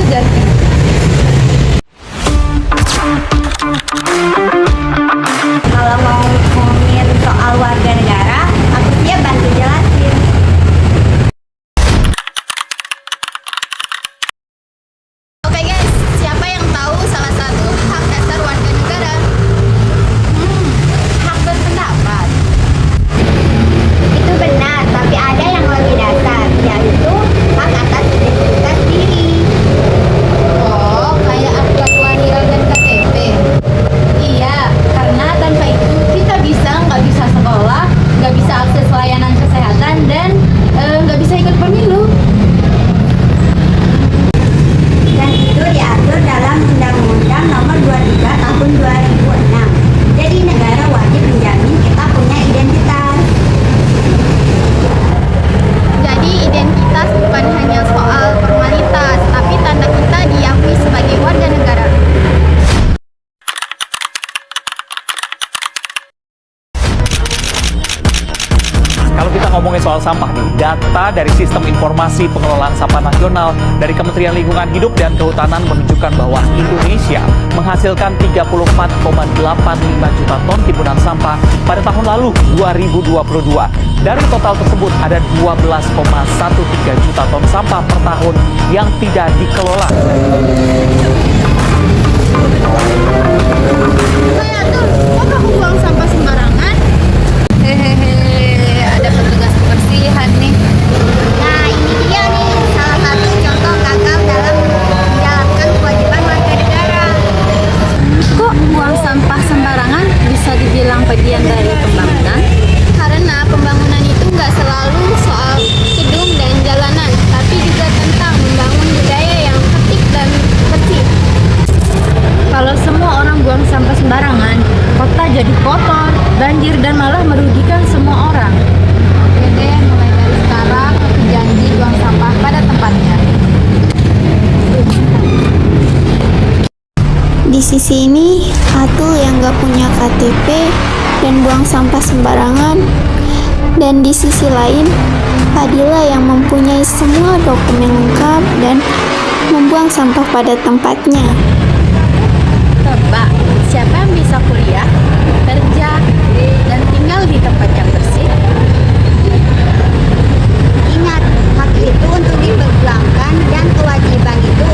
ganti. Kalau mau ngomongin soal warga negara, aku siap bantu jelasin. Oke guys, siapa yang tahu salah satu hak dasar warga negara? Hak berpendapat. Itu benar, tapi ada yang lebih dasar, yaitu hak atas identitas diri. Oh, kayak akta kelahiran dan KTP. Iya, karena tanpa itu kita nggak bisa sekolah, nggak bisa akses layanan kesehatan, dan nggak bisa ikut pemilu. Dan itu diatur dalam Undang-Undang Nomor 23 Tahun 2006. Jadi negara wajib menjamin kita punya identitas. Jadi identitas bukan hanya soal formalitas, tapi tanda kita diakui sebagai warga negara. Kalau kita ngomongin soal sampah nih, data dari Sistem Informasi Pengelolaan Sampah Nasional dari Kementerian Lingkungan Hidup dan Kehutanan menunjukkan bahwa Indonesia menghasilkan 34,85 juta ton timbunan sampah pada tahun lalu 2022. Dari total tersebut ada 12,13 juta ton sampah per tahun yang tidak dikelola. Kayak tuh, kok kamu buang sampah sembarangan? Hehehe, ada petugas kebersihan nih. Nah, ini dia nih salah satu contoh gagal dalam menjalankan kewajiban warga negara. Kok buang sampah sembarangan bisa dibilang bagian dari pembangunan? Karena pembangunan itu nggak selalu soal gedung dan jalanan, tapi juga tentang membangun budaya yang tertib dan bersih. Kalau semua orang buang sampah sembarangan, kota jadi kotor, banjir, dan malah merugikan semua orang. Oke deh, mulai dari sekarang aku janji buang sampah pada tempatnya. Di sisi ini, Atul yang gak punya KTP dan buang sampah sembarangan. Dan di sisi lain, Fadila yang mempunyai semua dokumen lengkap dan membuang sampah pada tempatnya. Tebak, siapa yang bisa kuliah, kerja, dan tinggal di tempat yang bersih? Ingat, hak itu untuk diperjuangkan dan kewajiban itu